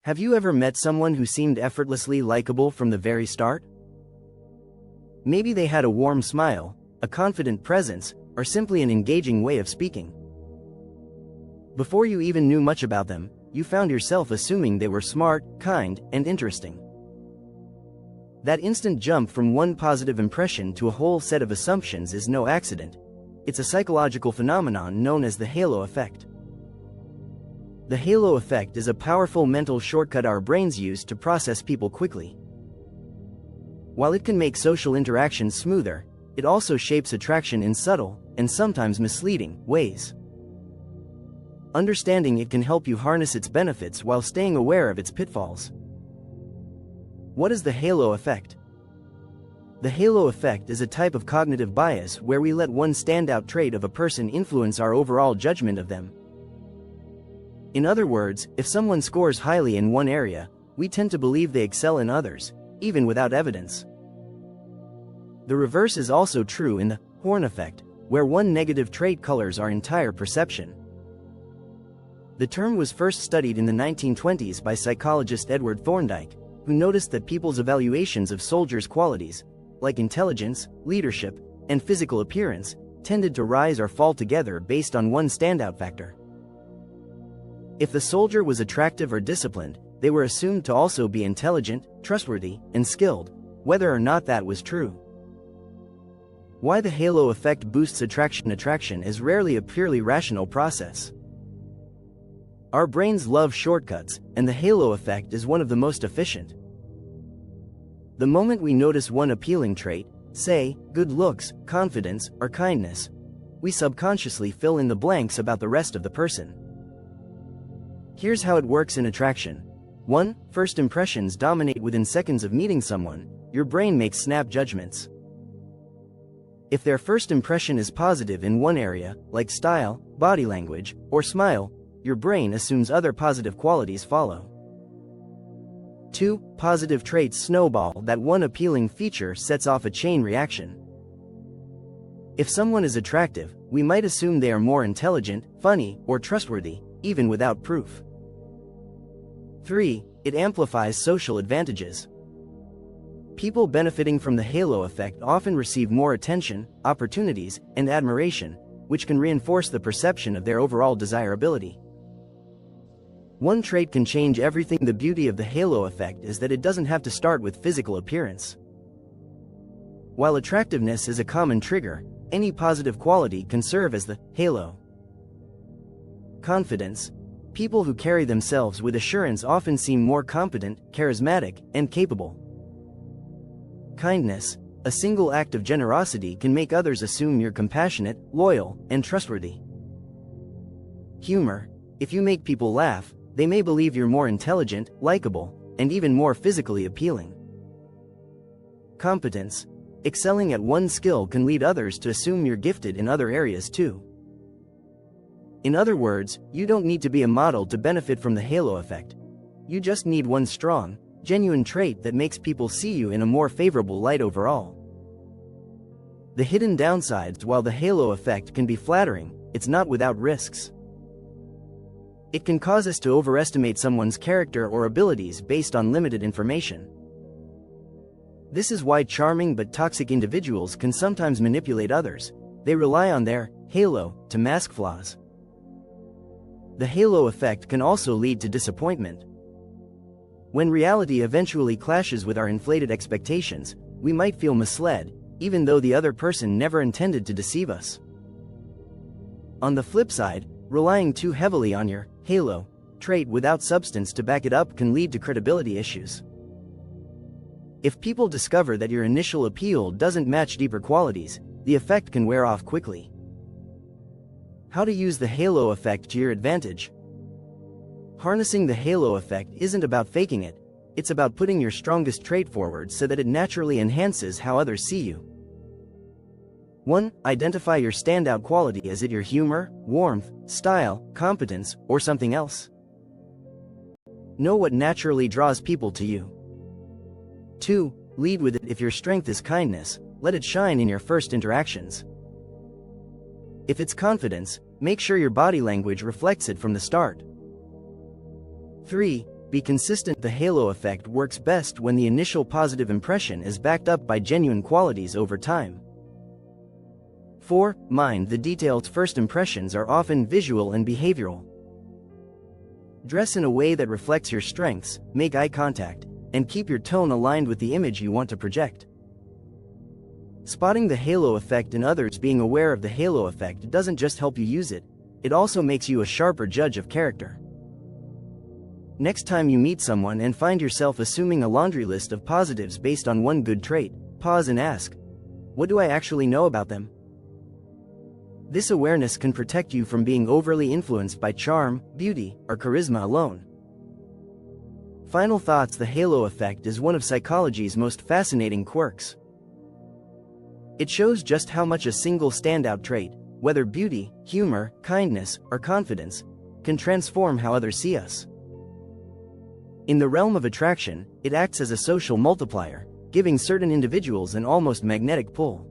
Have you ever met someone who seemed effortlessly likable from the very start? Maybe they had a warm smile, a confident presence, or simply an engaging way of speaking. Before you even knew much about them, you found yourself assuming they were smart, kind, and interesting. That instant jump from one positive impression to a whole set of assumptions is no accident. It's a psychological phenomenon known as the halo effect. The halo effect is a powerful mental shortcut our brains use to process people quickly. While it can make social interactions smoother, it also shapes attraction in subtle, and sometimes misleading, ways. Understanding it can help you harness its benefits while staying aware of its pitfalls. What is the halo effect? The halo effect is a type of cognitive bias where we let one standout trait of a person influence our overall judgment of them. In other words, if someone scores highly in one area, we tend to believe they excel in others, even without evidence. The reverse is also true in the horn effect, where one negative trait colors our entire perception. The term was first studied in the 1920s by psychologist Edward Thorndike, who noticed that people's evaluations of soldiers' qualities, like intelligence, leadership, and physical appearance, tended to rise or fall together based on one standout factor. If the soldier was attractive or disciplined, they were assumed to also be intelligent, trustworthy, and skilled, whether or not that was true. Why the halo effect boosts attraction? Attraction is rarely a purely rational process. Our brains love shortcuts, and the halo effect is one of the most efficient. The moment we notice one appealing trait, say, good looks, confidence, or kindness, we subconsciously fill in the blanks about the rest of the person. Here's how it works in attraction. 1. First impressions dominate. Within seconds of meeting someone, your brain makes snap judgments. If their first impression is positive in one area, like style, body language, or smile, your brain assumes other positive qualities follow. 2. Positive traits snowball. That one appealing feature sets off a chain reaction. If someone is attractive, we might assume they are more intelligent, funny, or trustworthy, even without proof. 3. It amplifies social advantages. People benefiting from the halo effect often receive more attention, opportunities, and admiration, which can reinforce the perception of their overall desirability. One trait can change everything. The beauty of the halo effect is that it doesn't have to start with physical appearance. While attractiveness is a common trigger, any positive quality can serve as the halo. Confidence. People who carry themselves with assurance often seem more competent, charismatic, and capable. Kindness. A single act of generosity can make others assume you're compassionate, loyal, and trustworthy. Humor. If you make people laugh, they may believe you're more intelligent, likable, and even more physically appealing. Competence. Excelling at one skill can lead others to assume you're gifted in other areas too. In other words, you don't need to be a model to benefit from the halo effect. You just need one strong, genuine trait that makes people see you in a more favorable light overall. The hidden downsides. While the halo effect can be flattering, it's not without risks. It can cause us to overestimate someone's character or abilities based on limited information. This is why charming but toxic individuals can sometimes manipulate others. They rely on their halo to mask flaws. The halo effect can also lead to disappointment. When reality eventually clashes with our inflated expectations, we might feel misled, even though the other person never intended to deceive us. On the flip side, relying too heavily on your halo trait without substance to back it up can lead to credibility issues. If people discover that your initial appeal doesn't match deeper qualities, the effect can wear off quickly. How to use the halo effect to your advantage. Harnessing the halo effect isn't about faking it, it's about putting your strongest trait forward so that it naturally enhances how others see you. 1. Identify your standout quality. Is it your humor, warmth, style, competence, or something else? Know what naturally draws people to you. 2. Lead with it. If your strength is kindness, let it shine in your first interactions. If it's confidence, make sure your body language reflects it from the start. 3. Be consistent. The halo effect works best when the initial positive impression is backed up by genuine qualities over time. 4. Mind the details. First impressions are often visual and behavioral. Dress in a way that reflects your strengths, make eye contact, and keep your tone aligned with the image you want to project. Spotting the halo effect in others. Being aware of the halo effect doesn't just help you use it, it also makes you a sharper judge of character. Next time you meet someone and find yourself assuming a laundry list of positives based on one good trait, pause and ask, what do I actually know about them? This awareness can protect you from being overly influenced by charm, beauty, or charisma alone. Final thoughts. The halo effect is one of psychology's most fascinating quirks. It shows just how much a single standout trait, whether beauty, humor, kindness, or confidence, can transform how others see us. In the realm of attraction, it acts as a social multiplier, giving certain individuals an almost magnetic pull.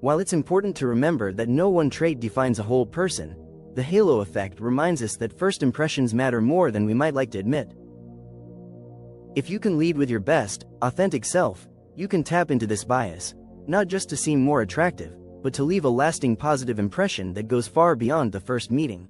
While it's important to remember that no one trait defines a whole person, the halo effect reminds us that first impressions matter more than we might like to admit. If you can lead with your best, authentic self, you can tap into this bias, not just to seem more attractive, but to leave a lasting positive impression that goes far beyond the first meeting.